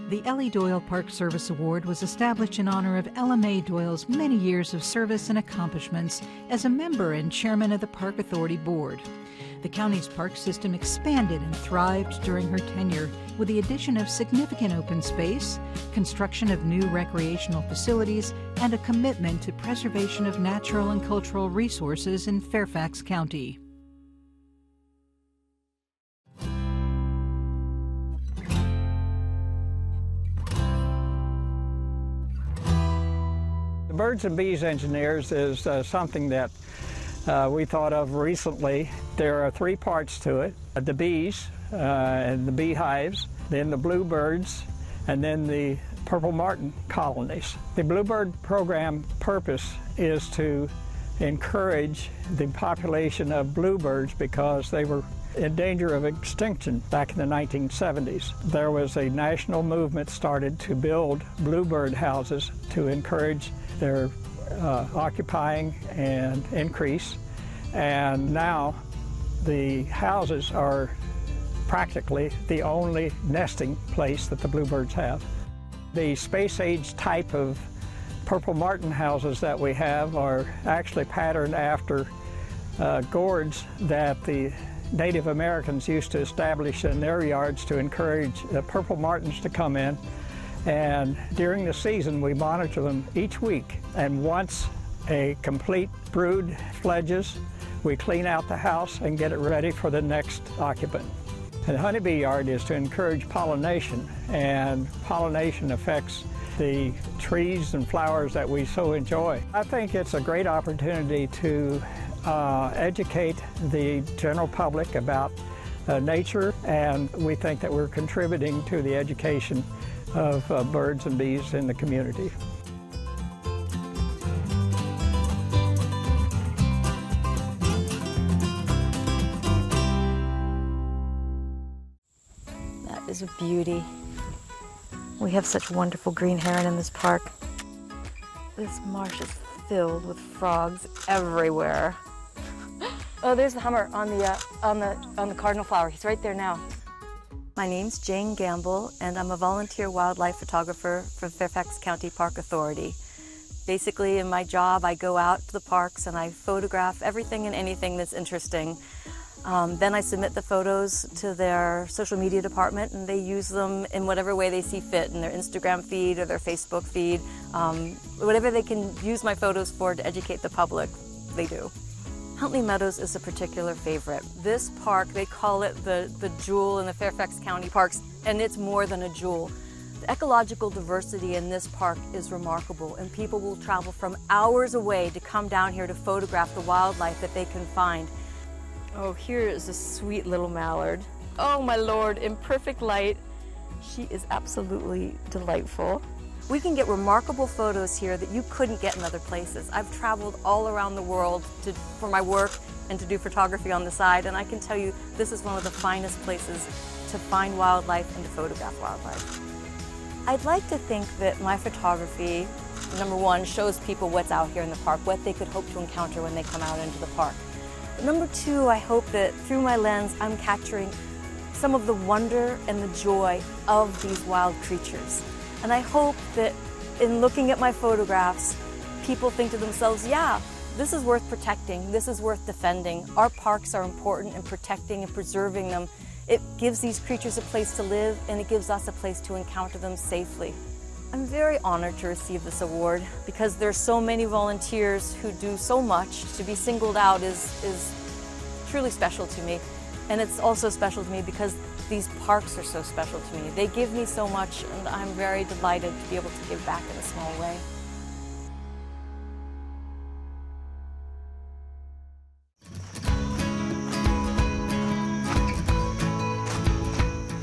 The Elly Doyle Park Service Award was established in honor of Ella Mae Doyle's many years of service and accomplishments as a member and chairman of the Park Authority Board. The county's park system expanded and thrived during her tenure with the addition of significant open space, construction of new recreational facilities, and a commitment to preservation of natural and cultural resources in Fairfax County. Birds and Bees Engineers is something that we thought of recently. There are three parts to it: the bees and the beehives, then the bluebirds, and then the purple martin colonies. The bluebird program purpose is to encourage the population of bluebirds because they were in danger of extinction back in the 1970s. There was a national movement started to build bluebird houses to encourage their occupying and increase, and now the houses are practically the only nesting place that the bluebirds have. The space-age type of purple martin houses that we have are actually patterned after gourds that the Native Americans used to establish in their yards to encourage the purple martins to come in. And during the season, we monitor them each week. And once a complete brood fledges, we clean out the house and get it ready for the next occupant. The honeybee yard is to encourage pollination, and pollination affects the trees and flowers that we so enjoy. I think it's a great opportunity to educate the general public about nature, and we think that we're contributing to the education of birds and bees in the community. That is a beauty. We have such wonderful green heron in this park. This marsh is filled with frogs everywhere. Oh, there's the hummer on the cardinal flower. He's right there now. My name's Jane Gamble, and I'm a volunteer wildlife photographer for Fairfax County Park Authority. Basically, in my job, I go out to the parks and I photograph everything and anything that's interesting. Then I submit the photos to their social media department, and they use them in whatever way they see fit, in their Instagram feed or their Facebook feed. Whatever they can use my photos for to educate the public, they do. Huntley Meadows is a particular favorite. This park, they call it the jewel in the Fairfax County parks, and it's more than a jewel. The ecological diversity in this park is remarkable, and people will travel from hours away to come down here to photograph the wildlife that they can find. Oh, here is a sweet little mallard. Oh my Lord, in perfect light. She is absolutely delightful. We can get remarkable photos here that you couldn't get in other places. I've traveled all around the world for my work and to do photography on the side, and I can tell you this is one of the finest places to find wildlife and to photograph wildlife. I'd like to think that my photography, number one, shows people what's out here in the park, what they could hope to encounter when they come out into the park. But number two, I hope that through my lens, I'm capturing some of the wonder and the joy of these wild creatures. And I hope that in looking at my photographs, people think to themselves, yeah, this is worth protecting, this is worth defending. Our parks are important in protecting and preserving them. It gives these creatures a place to live, and it gives us a place to encounter them safely. I'm very honored to receive this award because there's so many volunteers who do so much. To be singled out is truly special to me. And it's also special to me because these parks are so special to me. They give me so much, and I'm very delighted to be able to give back in a small way.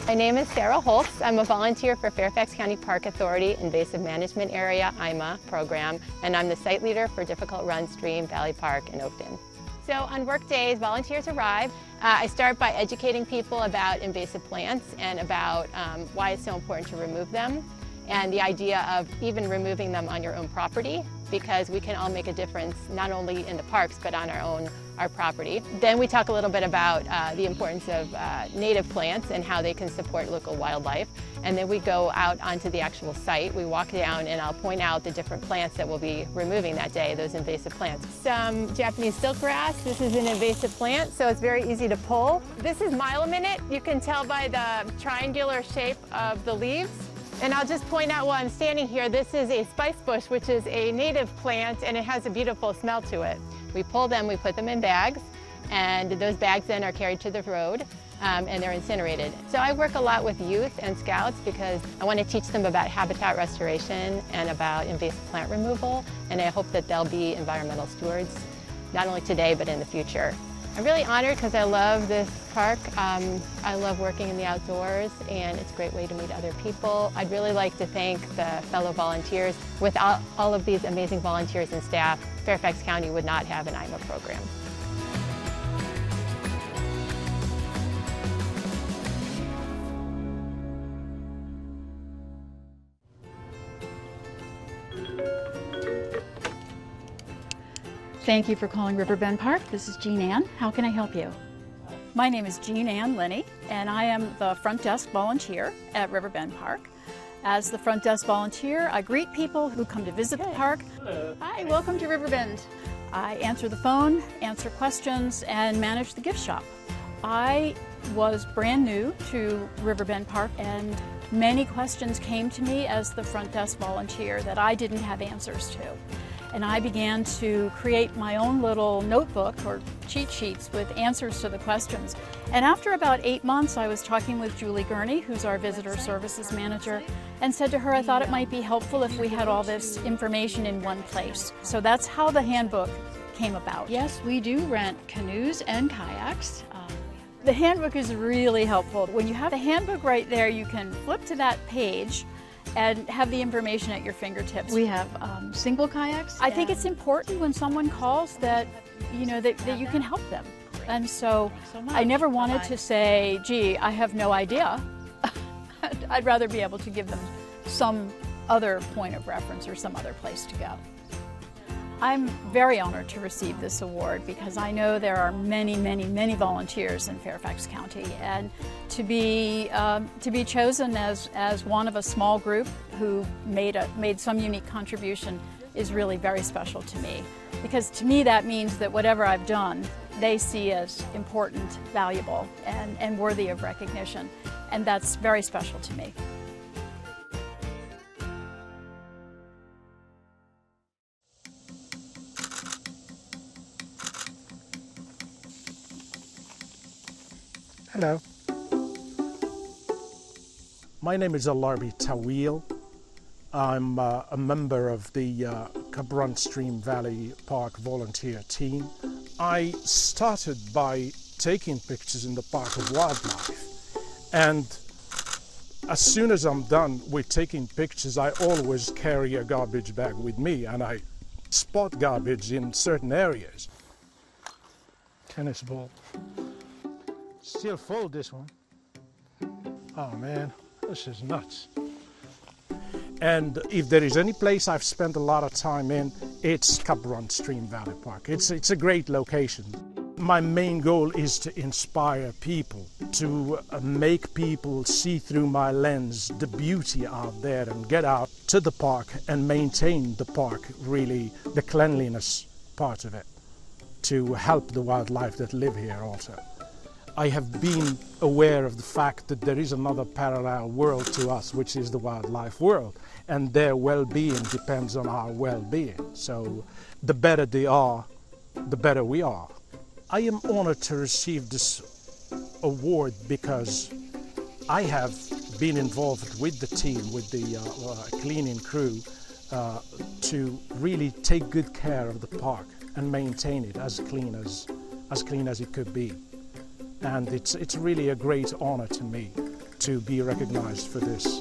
My name is Sarah Holtz. I'm a volunteer for Fairfax County Park Authority Invasive Management Area IMA program, and I'm the site leader for Difficult Run Stream Valley Park in Oakton. So on work days, volunteers arrive. I start by educating people about invasive plants and about why it's so important to remove them, and the idea of even removing them on your own property, because we can all make a difference not only in the parks but on our our property. Then we talk a little bit about the importance of native plants and how they can support local wildlife. And then we go out onto the actual site. We walk down and I'll point out the different plants that we'll be removing that day, those invasive plants. Some Japanese silkgrass. This is an invasive plant, so it's very easy to pull. This is Milominate. You can tell by the triangular shape of the leaves. And I'll just point out while I'm standing here, this is a spice bush, which is a native plant, and it has a beautiful smell to it. We pull them, we put them in bags, and those bags then are carried to the road, and they're incinerated. So I work a lot with youth and scouts because I want to teach them about habitat restoration and about invasive plant removal, and I hope that they'll be environmental stewards, not only today, but in the future. I'm really honored because I love this park. I love working in the outdoors, and it's a great way to meet other people. I'd really like to thank the fellow volunteers. Without all of these amazing volunteers and staff, Fairfax County would not have an IMA program. Thank you for calling Riverbend Park. This is Jean Ann. How can I help you? My name is Jean Ann Linney, and I am the front desk volunteer at Riverbend Park. As the front desk volunteer, I greet people who come to visit the park. Hello. Hi, welcome to Riverbend. I answer the phone, answer questions, and manage the gift shop. I was brand new to Riverbend Park, and many questions came to me as the front desk volunteer that I didn't have answers to. And I began to create my own little notebook or cheat sheets with answers to the questions. And after about 8 months, I was talking with Julie Gurney, who's our visitor services manager, and said to her I thought it might be helpful if we had all this information in one place. So that's how the handbook came about. Yes, we do rent canoes and kayaks. The handbook is really helpful. When you have the handbook right there, you can flip to that page and have the information at your fingertips. We have single kayaks. I think it's important when someone calls that, you know, that you can help them. And so I never wanted to say, gee, I have no idea. I'd rather be able to give them some other point of reference or some other place to go. I'm very honored to receive this award because I know there are many, many, many volunteers in Fairfax County, and to be chosen as one of a small group who made some unique contribution is really very special to me. Because to me that means that whatever I've done, they see as important, valuable, and worthy of recognition, and that's very special to me. Hello. My name is Elly Doyle. I'm a member of the Cabron Stream Valley Park volunteer team. I started by taking pictures in the park of wildlife, and as soon as I'm done with taking pictures, I always carry a garbage bag with me, and I spot garbage in certain areas. Tennis ball. Still full, this one. Oh man, this is nuts. And if there is any place I've spent a lot of time in, it's Cabron Stream Valley Park. It's a great location. My main goal is to inspire people, to make people see through my lens the beauty out there and get out to the park and maintain the park, really the cleanliness part of it, to help the wildlife that live here also. I have been aware of the fact that there is another parallel world to us, which is the wildlife world, and their well-being depends on our well-being. So the better they are, the better we are. I am honored to receive this award because I have been involved with the team, with the cleaning crew, to really take good care of the park and maintain it as clean as it could be. And it's really a great honor to me to be recognized for this.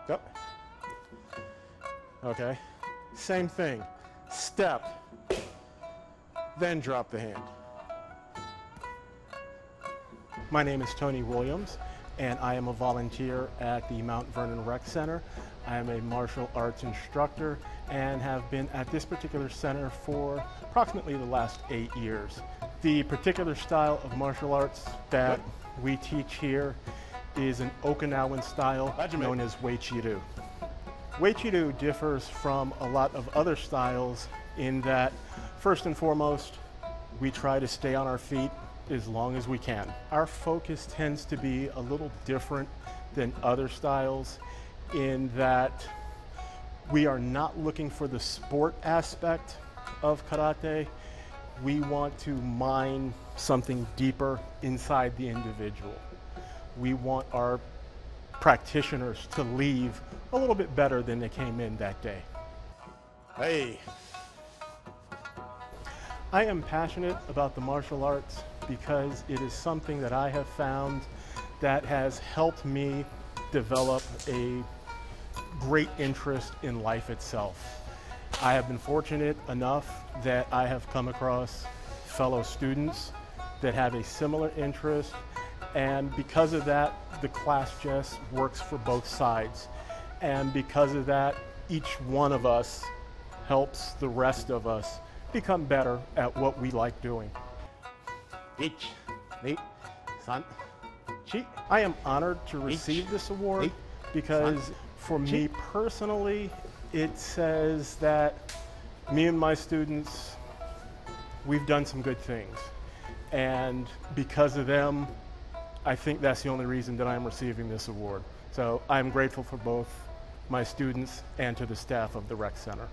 Go. Okay. Same thing. Step. Then drop the hand. My name is Tony Williams, and I am a volunteer at the Mount Vernon Rec Center. I am a martial arts instructor and have been at this particular center for approximately the last 8 years. The particular style of martial arts that we teach here is an Okinawan style known as Wei Chi-Do. Wei Chi-Do differs from a lot of other styles in that, first and foremost, we try to stay on our feet as long as we can. Our focus tends to be a little different than other styles in that we are not looking for the sport aspect of karate. We want to mine something deeper inside the individual. We want our practitioners to leave a little bit better than they came in that day. Hey! I am passionate about the martial arts because it is something that I have found that has helped me develop a great interest in life itself. I have been fortunate enough that I have come across fellow students that have a similar interest, and because of that, the class just works for both sides. And because of that, each one of us helps the rest of us become better at what we like doing. I am honored to receive this award because for me personally, it says that me and my students, we've done some good things. And because of them, I think that's the only reason that I'm receiving this award. So I'm grateful for both my students and to the staff of the Rec Center.